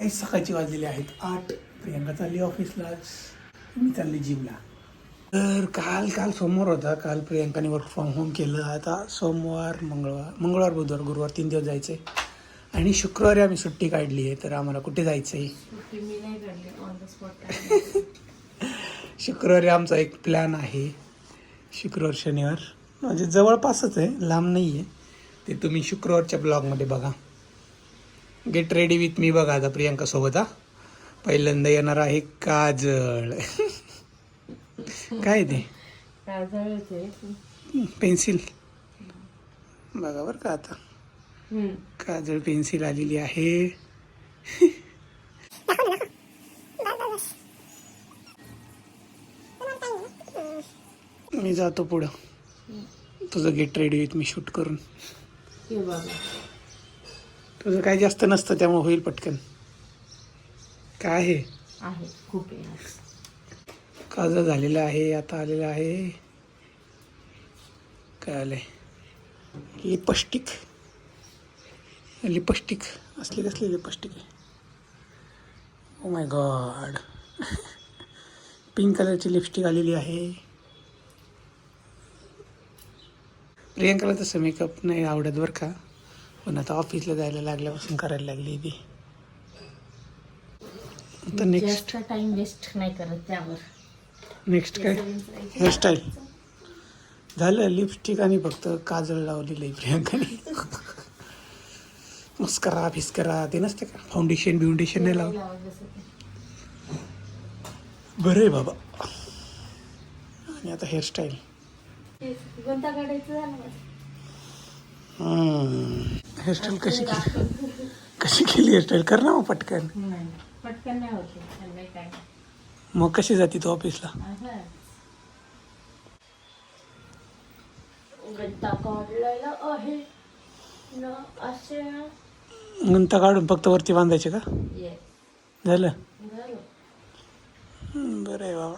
सकाळची वाजलेले आहेत 8. प्रियांका चालली ऑफिसला, मी चालली जिमला. तर काल सोमवार होता. काल प्रियांकाने वर्क फ्रॉम होम केलं. आता सोमवार, मंगळवार, बुधवार, गुरुवार 3 दिवस जायचं आहे. आणि शुक्रवारी आम्ही सुट्टी काढली आहे. तर आम्हाला कुठे जायचं आहे? शुक्रवारी आमचा एक प्लॅन आहे. शुक्रवार शनिवार म्हणजे जवळपासच आहे, लांब नाही आहे. ते तुम्ही शुक्रवारच्या ब्लॉगमध्ये बघा. गेट रेडी विथ मी बघा आता प्रियांका सोबत. पहिल्यांदा येणार आहे काजळ. काय ते पेन्सिल बघा बरं का. आता काजळ पेन्सिल आलेली आहे. मी जातो पुढं. तुझं get ready with me shoot करून. तुझं काय जास्त नसतं त्यामुळे होईल पटकन. काय आहे खूप काजळ झालेलं आहे. आता आलेलं आहे. काय आलंय? लिपस्टिक असली कसली लिपस्टिक आहे? ओ माय गॉड. पिंक कलरची लिपस्टिक आलेली आहे. प्रियांकाला तसं मेकअप नाही आवडत बरं का, पण आता ऑफिसला जायला लागल्यापासून करायला लागली ती. आता नेक्स्ट टाइम वेस्ट नाही करत त्यावर. नेक्स्ट काय? हेअरस्टाईल झालं. लिपस्टिक आणि फक्त काजळ लावलेलं आहे प्रियांकाने. मस्करा फिस्करा ते नसते का, फाउंडेशन नाही लावलं. बरं आहे बाबा. आणि आता हेअरस्टाईल हेअरस्टाईल कशी केली हेअरस्टाईल? कर ना मग पटकन. नाही होते. मग कशी जाते तू ऑफिसला? गंता काढून फक्त वरती बांधायचे का? झालं. बरं आहे बाबा.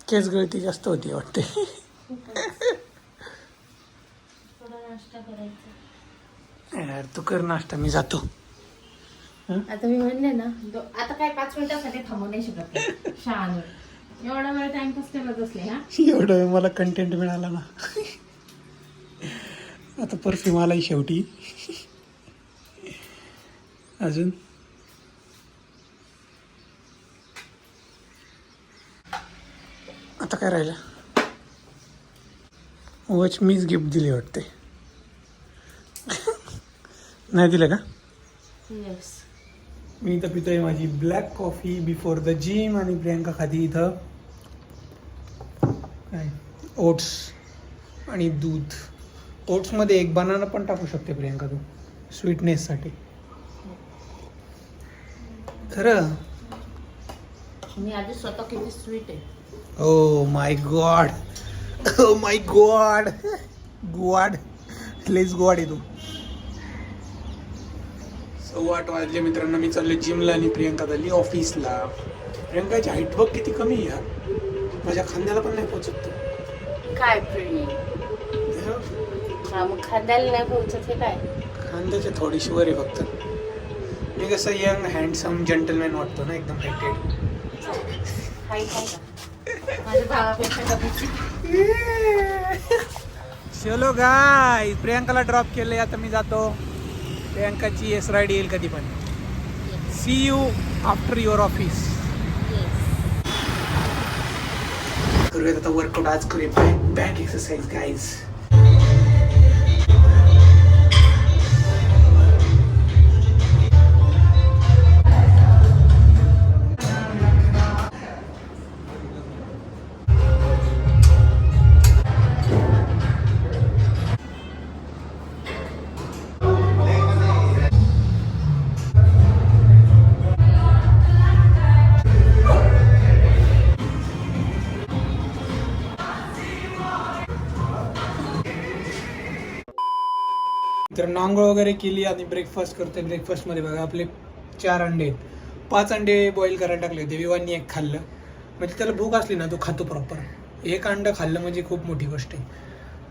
केस गळती जास्त होती वाटते. यार तू कर नाश्ता, मी जातो. आता मी म्हणले ना, आता काय 5 मिनिटासाठी थांबू नाही शकत. छान एवढा वेळ टाइमपास करत असले. एवढा वेळ मला कंटेंट मिळाला ना. आता परफ्यूम आलाय शेवटी. अजून आता काय राहिलं? वॉच मीच गिफ्ट दिली वाटते. नाही दिलं का? येस. मी इथं पितोय माझी black coffee before the gym. आणि प्रियांका खाती इथं काय ओट्स आणि दूध. ओट्समध्ये एक बनाना पण टाकू शकते प्रियांका तू, स्वीटनेससाठी. खरं मी आधी स्वतः किती स्वीट आहे. ओ my God. O my God. God less God आहे तू. 8:15 वाजले मित्रांनो. मी चाललो जिमला आणि प्रियांका झाली ऑफिसला. प्रियांकाची हाईट बघ किती कमी आहे यार. माझ्या खांद्याला पण नाही पोचत तू. काय मग खांद्याला नाही पोहोचत हे काय? खांद्याच्या थोडीशी वर आहे फक्त. मी कसं यंग हँडसम जेंटलमॅन वाटतो ना, एकदम हायटेड. चलो गाय, प्रियांकाला ड्रॉप केले. आता मी जातो. प्रियांकाची एस राईड येईल कधी पण. See you after your office. करूयात आता वर्कआउट. आज करूया बॅक एक्सरसाइज गाईज. तर आंघोळ वगैरे केली आणि ब्रेकफास्ट करते. ब्रेकफास्टमध्ये बघा आपले 4 अंडे आहेत. 5 अंडे बॉईल करायला टाकले होते. विवांनी 1 खाल्लं. म्हणजे त्याला भूक असली ना तो खातो प्रॉपर. 1 अंडं खाल्लं म्हणजे खूप मोठी गोष्ट आहे.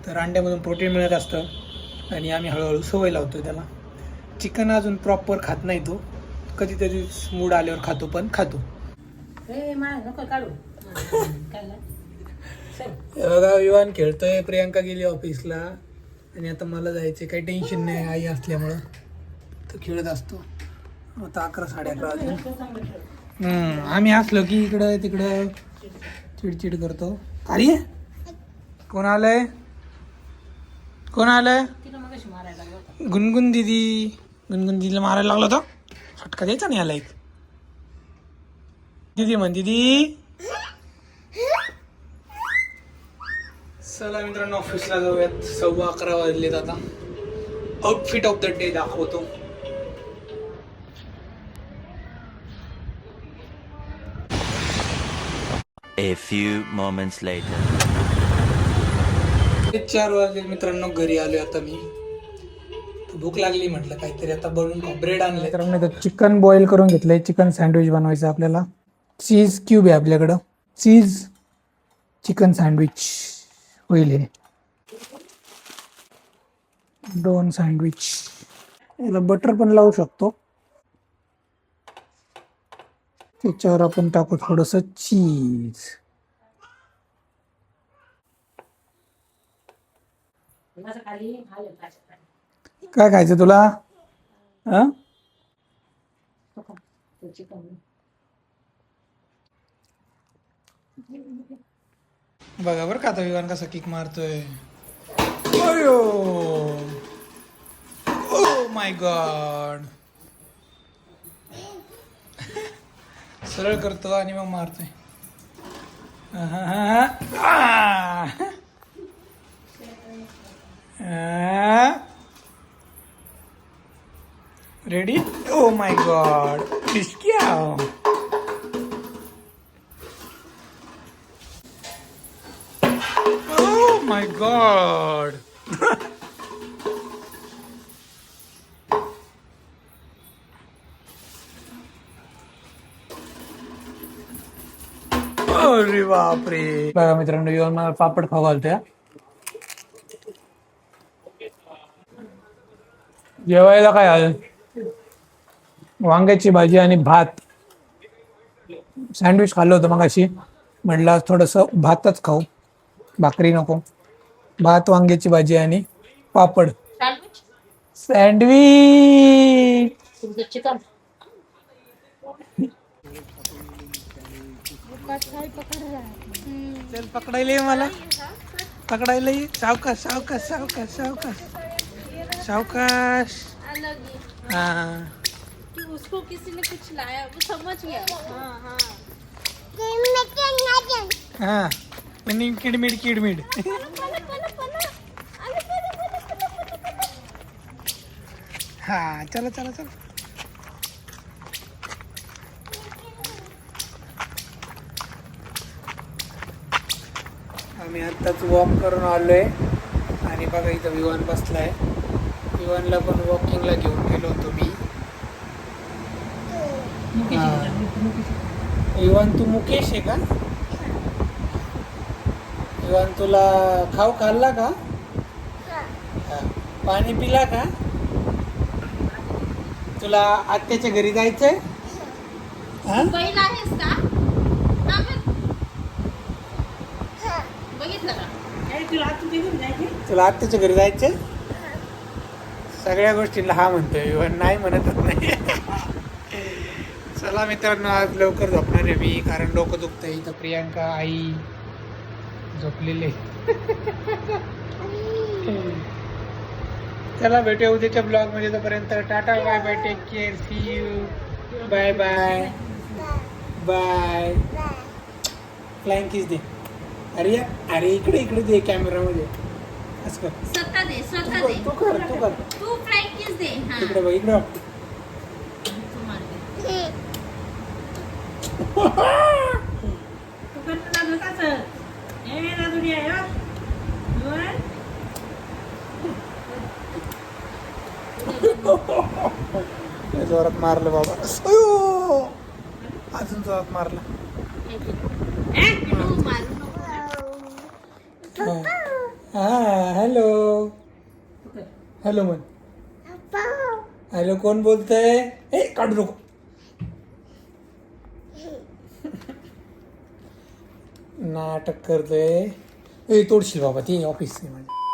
तर अंड्यामधून प्रोटीन मिळत असतं आणि आम्ही हळूहळू सवय लावतो त्याला. चिकन अजून प्रॉपर खात नाही तो, कधीतरी मूड आल्यावर खातो, पण खातो. ए मा नको काढू हे बघा विवान खेळतोय, प्रियांका गेली ऑफिसला आणि आता मला जायचे, काही टेन्शन नाही आई असल्यामुळं, तो खेळत असतो. आता 11-11:30 वाजले. आम्ही असलो की इकडं तिकडं चिडचिड करतो. अरे कोण आलंय, कोण आलंय? गुणगुण दिदी. गुणगुण दिदीला मारायला लागला होता, फटका द्यायचा नाही आला एक. दिदी म्हण दिदी. चला मित्रांनो ऑफिसला जाऊयात, 11:15 वाजलेत आता. आउटफिट ऑफ द डे दाखवतो. A few moments later. 4 वाजले मित्रांनो, घरी आलोय आता मी. भूक लागली, म्हटलं काहीतरी आता बनवून खाऊ. ब्रेड आणले मित्रांनो, तर चिकन बॉईल करून घेतलंय. चिकन सँडविच बनवायचं आपल्याला. चीज क्यूब आहे आपल्याकडं, चीज चिकन सँडविच होईल हे. 2 सँडविच. याला बटर पण लावू शकतो. त्याच्यावर आपण टाकू थोडस चीज. काय खायचं तुला? बघा बरं का आता विवान कसा किक मारतोय. अयो ओ माय गॉड. सरळ करतो आणि मग मारतोय. रेडी. Oh my god. किसक्या. Oh my god. अरे बापरे. बघा मित्रांनो, येऊन मला पापड खाऊ घालतोय. जेवायला काय आहे? वांग्याची भाजी आणि भात. सँडविच खाल्लं होतं मग अशी, म्हटलं थोडंसं भातच खाऊ, भाकरी नको. भात, वांग्याची भाजी आणि पापड. सँडविच. चिकन चल पकडायला ये, मला पकडायला ये. सावकाश सावकाश सावकाश सावकाश सावकाश. हाँ उसको किसी ने कुछ लाया, वो समझ गया. हाँ किडमिड किडमिड. हाँ चला चला चला. आम्ही आत्ताच वॉक करून आलोय आणि बघा इथं विवान बसलाय. विवानला पण वॉकिंगला घेऊन गेलो होतो मी. विवान तू मुकेश आहे का? विवान तुला खाऊ खाल्ला का? पाणी पिला का? तुला आत्याच्या घरी जायचंय? बैल आहेस का? बघितलं का? तुला आत्याच्या घरी जायचंय? सगळ्या गोष्टीला हा म्हणतोय विवान, नाही म्हणतच नाही. चला मित्रांनो, आज लवकर झोपणार आहे मी, कारण डोकं दुखतंय. इथं प्रियांका आई झोपलेले. चला भेटूया उद्याच्या ब्लॉग मध्ये. तोपर्यंत tata bye bye, take care, see you, bye bye bye. Flying kiss दे. अरे अरे इकडे इकडे दे कॅमेरामध्ये. असं कर. स्वतः दे, स्वतः दे. तू कर तू कर. तू फ्लाइंग किस दे. हां इकडे बघ, इकडे बघ. तू मार दे. तू करतो ना कसं? ए ना दुनिया आहे. जोरात मारलं बाबा. अयो! अजून जोरात मारलं. तू मारू नको. हा हॅलो हॅलो म्हण. हॅलो, कोण बोलतंय? ए काढू नको. नाटक करतोय. ए तोडशील बाबा, ते ऑफिस आहे माझ्या.